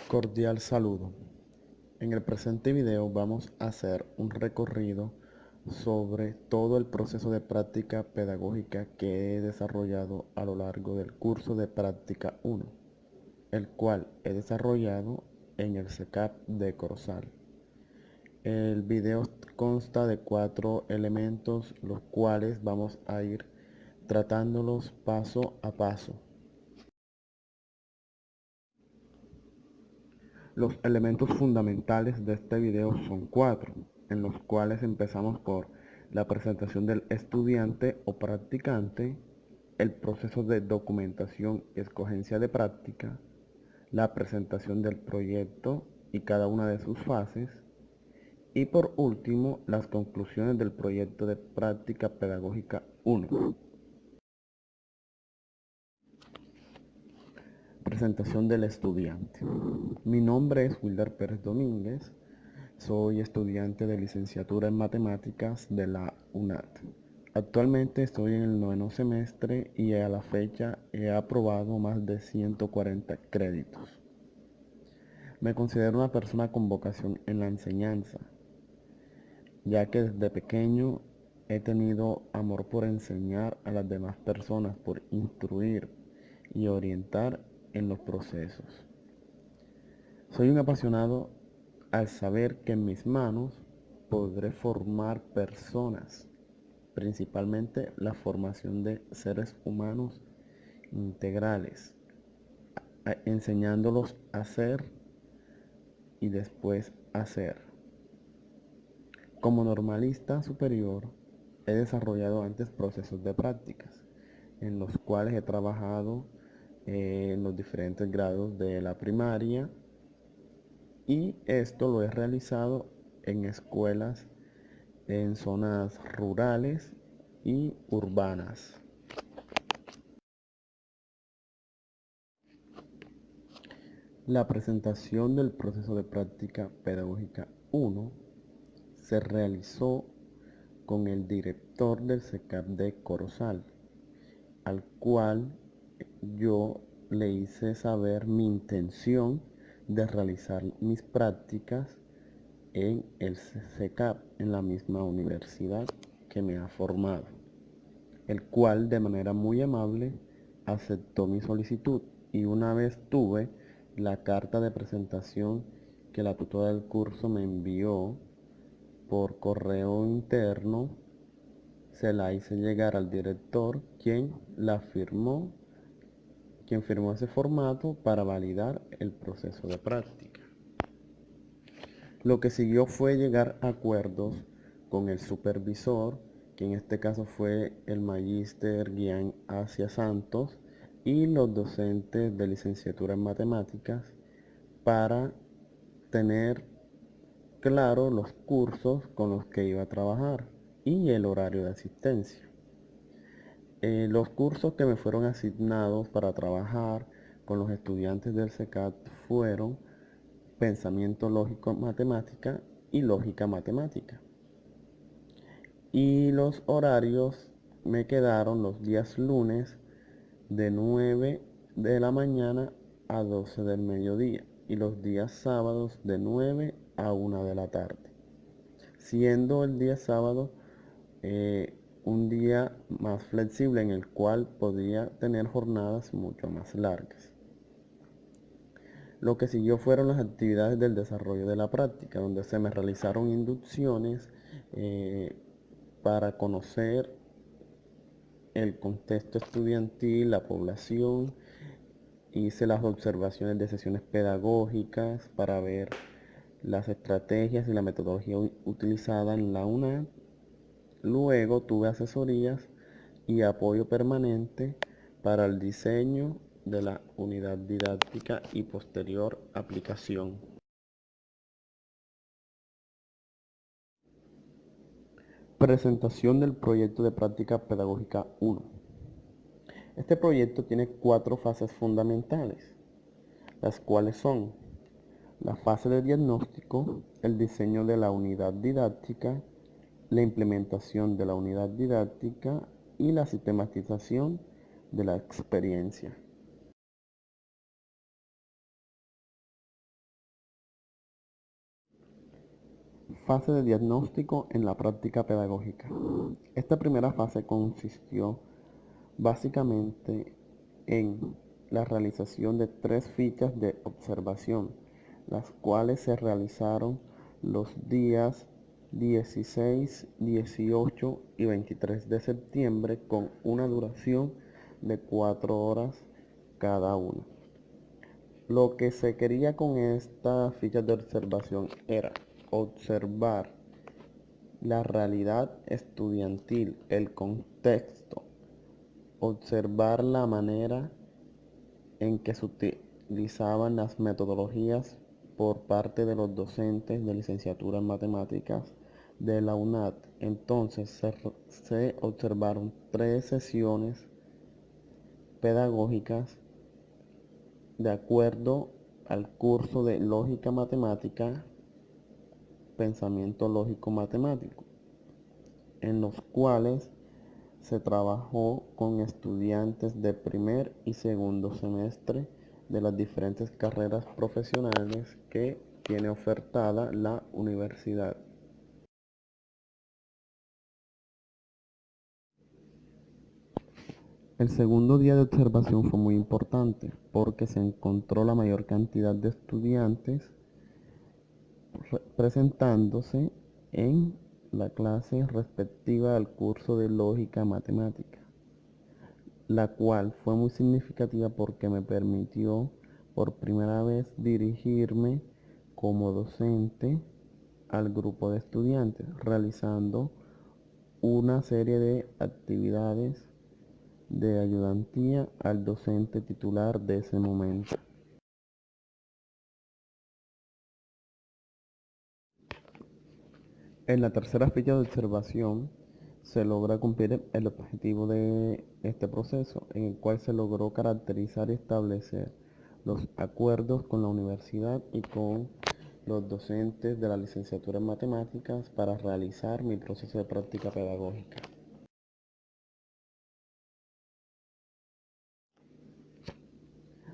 Cordial saludo. En el presente video vamos a hacer un recorrido sobre todo el proceso de práctica pedagógica que he desarrollado a lo largo del curso de práctica 1, el cual he desarrollado en el CECAP de Corozal. El video consta de 4 elementos, los cuales vamos a ir tratándolos paso a paso. Los elementos fundamentales de este video son 4, en los cuales empezamos por la presentación del estudiante o practicante, el proceso de documentación y escogencia de práctica, la presentación del proyecto y cada una de sus fases, y por último, las conclusiones del proyecto de práctica pedagógica 1. Presentación del estudiante. Mi nombre es Wilder Pérez Domínguez. Soy estudiante de licenciatura en matemáticas de la UNAD. Actualmente estoy en el 9º semestre y a la fecha he aprobado más de 140 créditos. Me considero una persona con vocación en la enseñanza, ya que desde pequeño he tenido amor por enseñar a las demás personas, por instruir y orientar en los procesos. Soy un apasionado al saber que en mis manos podré formar personas, principalmente la formación de seres humanos integrales, enseñándolos a ser y después a ser. Como normalista superior, he desarrollado antes procesos de prácticas, en los cuales he trabajado en los diferentes grados de la primaria, y esto lo he realizado en escuelas en zonas rurales y urbanas. La presentación del proceso de práctica pedagógica 1 se realizó con el director del CECAP de Corozal, al cual yo le hice saber mi intención de realizar mis prácticas en el CECAP, en la misma universidad que me ha formado, el cual de manera muy amable aceptó mi solicitud, y una vez tuve la carta de presentación que la tutora del curso me envió por correo interno, se la hice llegar al director, quien firmó ese formato para validar el proceso de práctica. Lo que siguió fue llegar a acuerdos con el supervisor, que en este caso fue el magíster Guián Asia Santos, y los docentes de licenciatura en matemáticas, para tener claro los cursos con los que iba a trabajar y el horario de asistencia. Los cursos que me fueron asignados para trabajar con los estudiantes del CECAT fueron pensamiento lógico matemática y lógica matemática. Y los horarios me quedaron los días lunes de 9 de la mañana a 12 del mediodía, y los días sábados de 9 a 1 de la tarde, siendo el día sábado un día más flexible, en el cual podía tener jornadas mucho más largas. Lo que siguió fueron las actividades del desarrollo de la práctica, donde se me realizaron inducciones para conocer el contexto estudiantil, la población. Hice las observaciones de sesiones pedagógicas para ver las estrategias y la metodología utilizada en la UNAD. Luego tuve asesorías y apoyo permanente para el diseño de la unidad didáctica y posterior aplicación. Presentación del proyecto de práctica pedagógica 1. Este proyecto tiene 4 fases fundamentales, las cuales son la fase de diagnóstico, el diseño de la unidad didáctica, la implementación de la unidad didáctica y la sistematización de la experiencia. Fase de diagnóstico en la práctica pedagógica. Esta primera fase consistió básicamente en la realización de 3 fichas de observación, las cuales se realizaron los días 16, 18 y 23 de septiembre con una duración de 4 horas cada una. Lo que se quería con estas fichas de observación era observar la realidad estudiantil, el contexto, observar la manera en que se utilizaban las metodologías por parte de los docentes de licenciatura en matemáticas de la UNAD. Entonces se observaron 3 sesiones pedagógicas de acuerdo al curso de lógica matemática, pensamiento lógico matemático, en los cuales se trabajó con estudiantes de primer y segundo semestre de las diferentes carreras profesionales que tiene ofertada la universidad. El segundo día de observación fue muy importante porque se encontró la mayor cantidad de estudiantes presentándose en la clase respectiva al curso de lógica matemática, la cual fue muy significativa porque me permitió por primera vez dirigirme como docente al grupo de estudiantes, realizando una serie de actividades de ayudantía al docente titular de ese momento. En la tercera ficha de observación se logra cumplir el objetivo de este proceso, en el cual se logró caracterizar y establecer los acuerdos con la universidad y con los docentes de la licenciatura en matemáticas para realizar mi proceso de práctica pedagógica.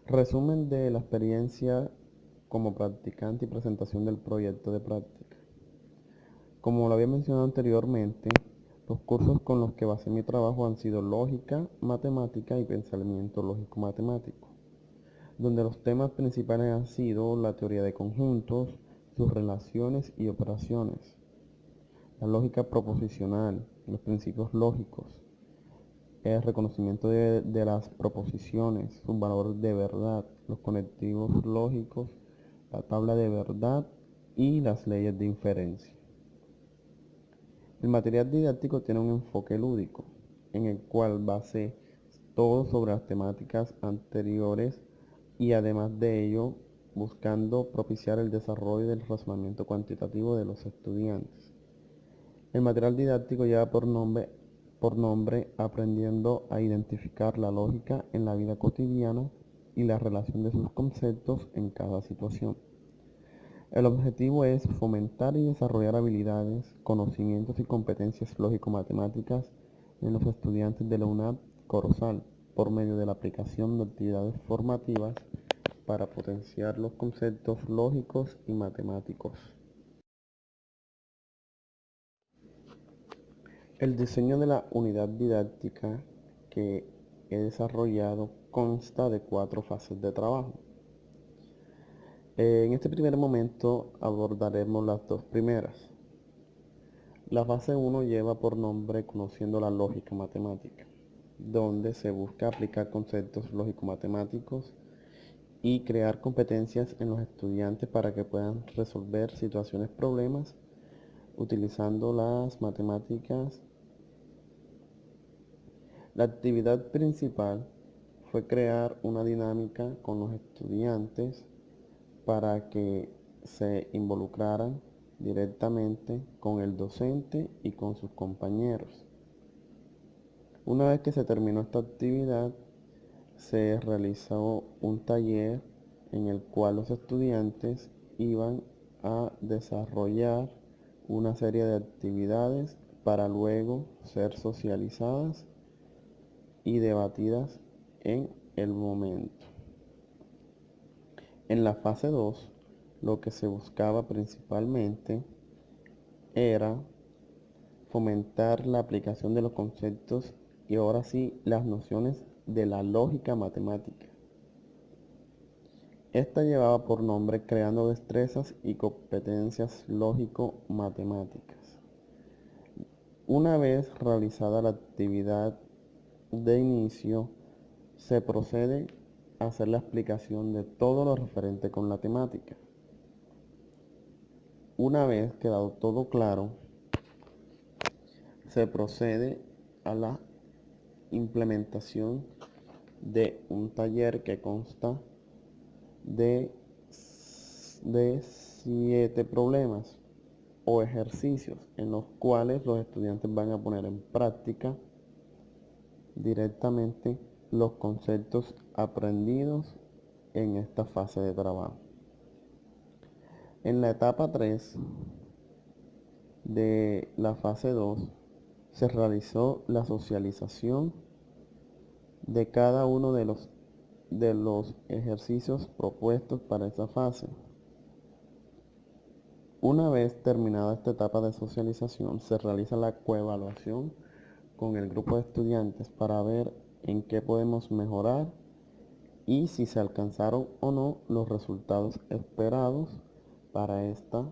Resumen de la experiencia como practicante y presentación del proyecto de práctica. Como lo había mencionado anteriormente, los cursos con los que basé mi trabajo han sido lógica, matemática y pensamiento lógico-matemático, donde los temas principales han sido la teoría de conjuntos, sus relaciones y operaciones, la lógica proposicional, los principios lógicos, el reconocimiento de las proposiciones, sus valores de verdad, los conectivos lógicos, la tabla de verdad y las leyes de inferencia. El material didáctico tiene un enfoque lúdico, en el cual basé todo sobre las temáticas anteriores y además de ello buscando propiciar el desarrollo del razonamiento cuantitativo de los estudiantes. El material didáctico lleva por nombre Aprendiendo a identificar la lógica en la vida cotidiana y la relación de sus conceptos en cada situación. El objetivo es fomentar y desarrollar habilidades, conocimientos y competencias lógico-matemáticas en los estudiantes de la UNAD Corozal por medio de la aplicación de actividades formativas para potenciar los conceptos lógicos y matemáticos. El diseño de la unidad didáctica que he desarrollado consta de 4 fases de trabajo. En este primer momento abordaremos las 2 primeras. La fase 1 lleva por nombre Conociendo la lógica matemática, donde se busca aplicar conceptos lógico-matemáticos y crear competencias en los estudiantes para que puedan resolver situaciones problemas utilizando las matemáticas. La actividad principal fue crear una dinámica con los estudiantes para que se involucraran directamente con el docente y con sus compañeros. Una vez que se terminó esta actividad, se realizó un taller en el cual los estudiantes iban a desarrollar una serie de actividades para luego ser socializadas y debatidas en el momento. En la fase 2, lo que se buscaba principalmente era fomentar la aplicación de los conceptos y ahora sí las nociones de la lógica matemática. Esta llevaba por nombre Creando destrezas y competencias lógico-matemáticas. Una vez realizada la actividad de inicio, se procede a hacer la explicación de todo lo referente con la temática. Una vez quedado todo claro, se procede a la implementación de un taller que consta de 7 problemas o ejercicios en los cuales los estudiantes van a poner en práctica directamente los conceptos aprendidos en esta fase de trabajo. En la etapa 3 de la fase 2 se realizó la socialización de cada uno de los ejercicios propuestos para esa fase. Una vez terminada esta etapa de socialización, se realiza la coevaluación con el grupo de estudiantes para ver en qué podemos mejorar y si se alcanzaron o no los resultados esperados para esta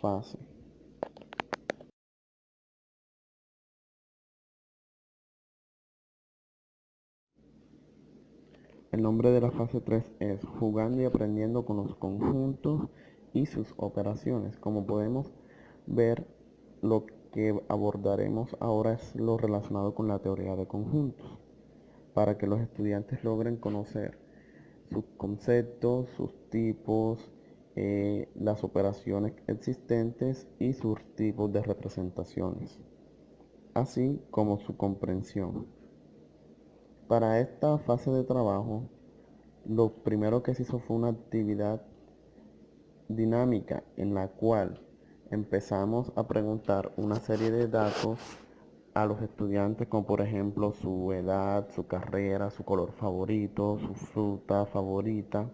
fase. El nombre de la fase 3 es Jugando y aprendiendo con los conjuntos y sus operaciones. Como podemos ver, lo que abordaremos ahora es lo relacionado con la teoría de conjuntos, para que los estudiantes logren conocer sus conceptos, sus tipos, las operaciones existentes y sus tipos de representaciones, así como su comprensión. Para esta fase de trabajo, lo primero que se hizo fue una actividad dinámica en la cual empezamos a preguntar una serie de datos a los estudiantes, como por ejemplo su edad, su carrera, su color favorito, su fruta favorita,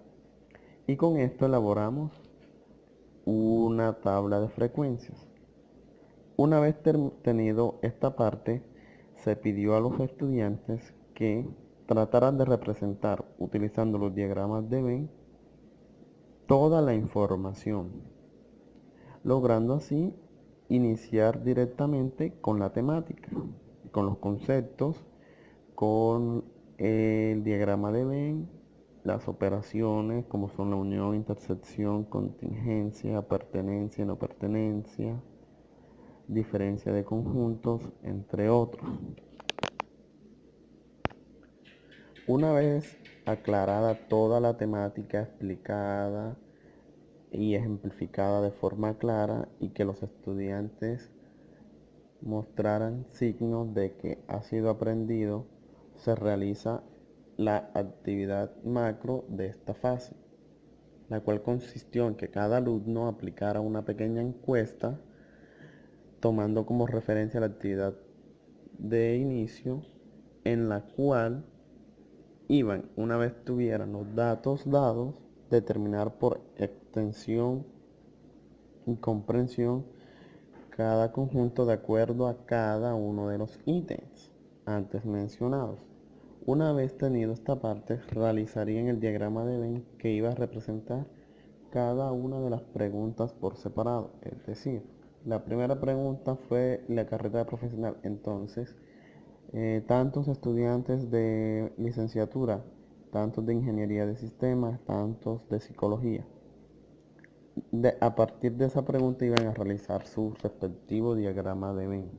y con esto elaboramos una tabla de frecuencias. Una vez tenido esta parte, se pidió a los estudiantes que trataran de representar, utilizando los diagramas de Venn, toda la información, logrando así iniciar directamente con la temática, con los conceptos, con el diagrama de Venn, las operaciones como son la unión, intersección, contingencia, pertenencia, no pertenencia, diferencia de conjuntos, entre otros. Una vez aclarada toda la temática, explicada y ejemplificada de forma clara, y que los estudiantes mostraran signos de que ha sido aprendido, se realiza la actividad macro de esta fase, la cual consistió en que cada alumno aplicara una pequeña encuesta tomando como referencia la actividad de inicio, en la cual iban, una vez tuvieran los datos dados, determinar por extensión y comprensión cada conjunto de acuerdo a cada uno de los ítems antes mencionados. Una vez tenido esta parte, realizarían el diagrama de Venn que iba a representar cada una de las preguntas por separado. Es decir, la primera pregunta fue la carrera profesional. Entonces, tantos estudiantes de licenciatura, tantos de ingeniería de sistemas, tantos de psicología. A partir de esa pregunta iban a realizar su respectivo diagrama de Venn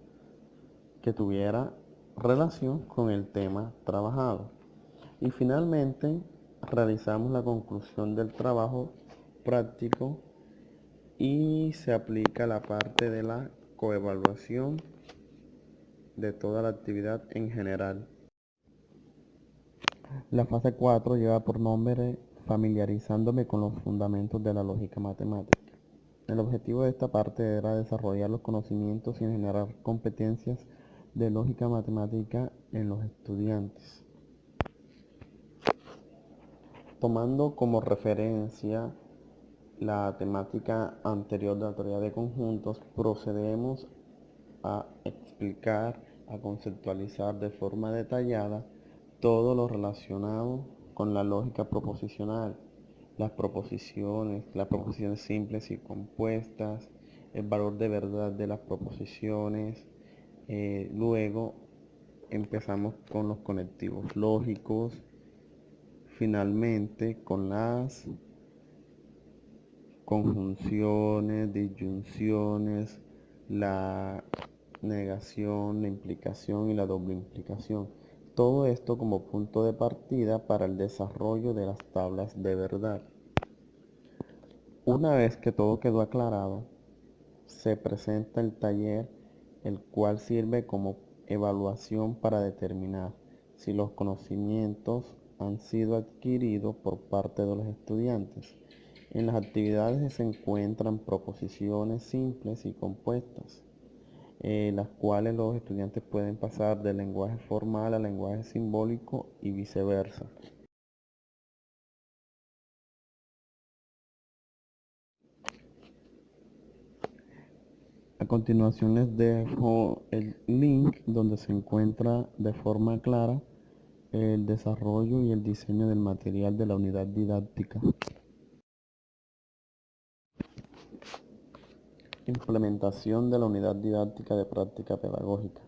que tuviera relación con el tema trabajado. Y finalmente realizamos la conclusión del trabajo práctico y se aplica la parte de la coevaluación de toda la actividad en general. La fase 4 lleva por nombre Familiarizándome con los fundamentos de la lógica matemática. El objetivo de esta parte era desarrollar los conocimientos y generar competencias de lógica matemática en los estudiantes, tomando como referencia la temática anterior de la teoría de conjuntos, procedemos a explicar, a conceptualizar de forma detallada todo lo relacionado con la lógica proposicional, las proposiciones simples y compuestas, el valor de verdad de las proposiciones. Luego empezamos con los conectivos lógicos, finalmente con las conjunciones, disyunciones, la negación, la implicación y la doble implicación. Todo esto como punto de partida para el desarrollo de las tablas de verdad. Una vez que todo quedó aclarado, se presenta el taller, el cual sirve como evaluación para determinar si los conocimientos han sido adquiridos por parte de los estudiantes. En las actividades se encuentran proposiciones simples y compuestas, las cuales los estudiantes pueden pasar del lenguaje formal al lenguaje simbólico y viceversa. A continuación les dejo el link donde se encuentra de forma clara el desarrollo y el diseño del material de la unidad didáctica. Implementación de la unidad didáctica de práctica pedagógica.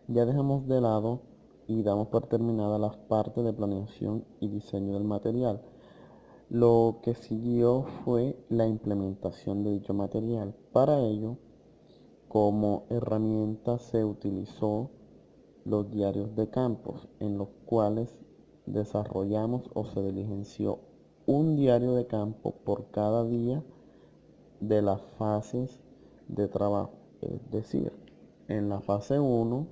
Ya dejamos de lado y damos por terminadas las partes de planeación y diseño del material. Lo que siguió fue la implementación de dicho material. Para ello, como herramienta se utilizó los diarios de campos, en los cuales desarrollamos o se diligenció un diario de campo por cada día de las fases de trabajo. Es decir, en la fase 1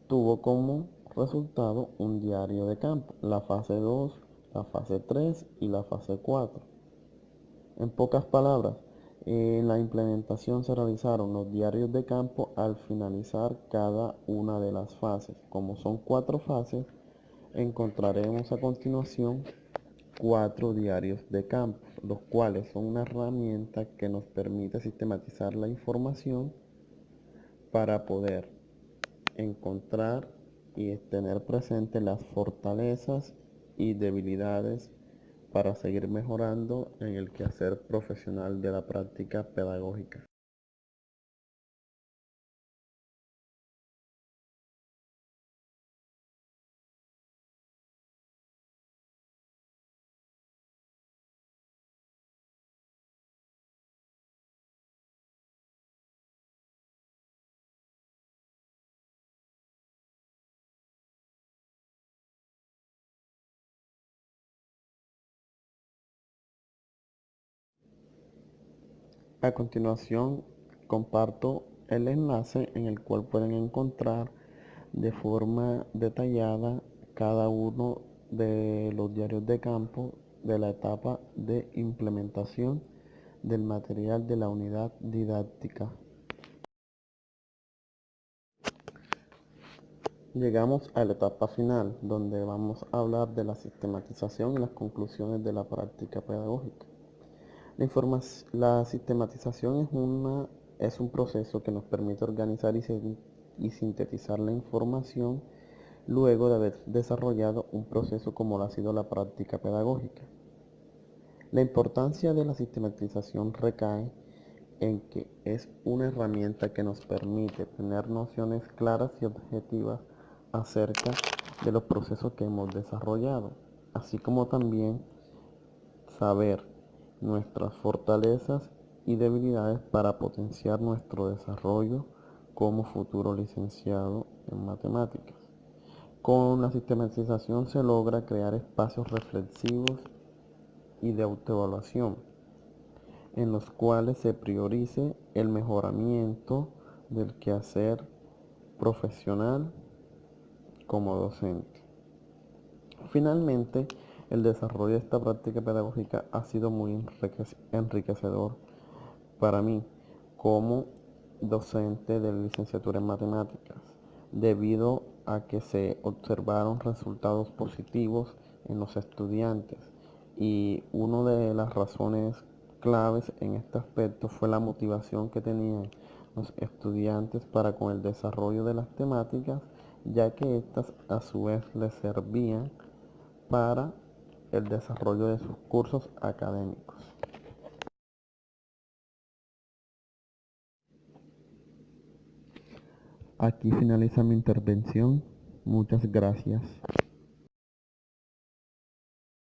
tuvo como resultado un diario de campo, la fase 2, la fase 3 y la fase 4. En pocas palabras, en la implementación se realizaron los diarios de campo al finalizar cada una de las fases. Como son 4 fases, encontraremos a continuación 4 diarios de campo, los cuales son una herramienta que nos permite sistematizar la información para poder encontrar y tener presente las fortalezas y debilidades para seguir mejorando en el quehacer profesional de la práctica pedagógica. A continuación, comparto el enlace en el cual pueden encontrar de forma detallada cada uno de los diarios de campo de la etapa de implementación del material de la unidad didáctica. Llegamos a la etapa final, donde vamos a hablar de la sistematización y las conclusiones de la práctica pedagógica. La sistematización es un proceso que nos permite organizar y sintetizar la información luego de haber desarrollado un proceso como lo ha sido la práctica pedagógica. La importancia de la sistematización recae en que es una herramienta que nos permite tener nociones claras y objetivas acerca de los procesos que hemos desarrollado, así como también saber nuestras fortalezas y debilidades para potenciar nuestro desarrollo como futuro licenciado en matemáticas. Con la sistematización se logra crear espacios reflexivos y de autoevaluación, en los cuales se priorice el mejoramiento del quehacer profesional como docente. Finalmente, el desarrollo de esta práctica pedagógica ha sido muy enriquecedor para mí como docente de licenciatura en matemáticas, debido a que se observaron resultados positivos en los estudiantes y una de las razones claves en este aspecto fue la motivación que tenían los estudiantes para con el desarrollo de las temáticas, ya que éstas a su vez les servían para el desarrollo de sus cursos académicos. Aquí finaliza mi intervención. Muchas gracias.